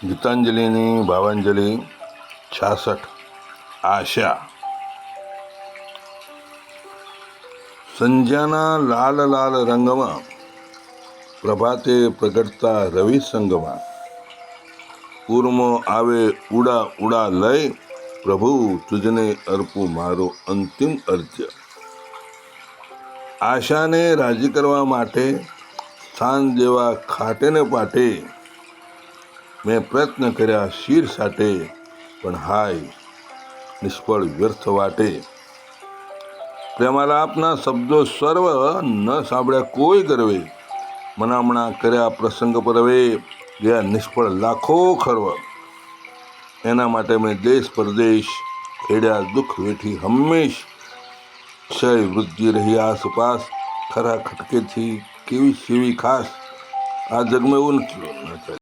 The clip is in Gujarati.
ગીતાંજલિની ભાવાંજલિ 66 આશા. સંધ્યાના લાલ લાલ રંગમાં પ્રભાતે પ્રગટતા રવિ સંગમાં પૂર્મો આવે ઉડા ઉડા લઈ પ્રભુ તુજને અર્પું મારો અંતિમ અર્ઘ્ય. આશાને રાજી કરવા માટે સ્થાન જેવા ખાટે ને પાટે મેં પ્રયત્ન કર્યા શીર સાટે, પણ હાય નિષ્ફળ વ્યર્થ વાટે. પ્રેમાલાપના શબ્દો સર્વ ન સાંભળ્યા કોઈ ગરવે, મનામણા કર્યા પ્રસંગ પરવે ગયા નિષ્ફળ લાખો ખર્વ. એના માટે મેં દેશ પરદેશ ખેડ્યા દુઃખ વેઠી હંમેશ, ક્ષય વૃદ્ધિ રહી આસપાસ ખરા ખટકેથી કેવી સેવી ખાસ. આ જગમાં એવું નથી.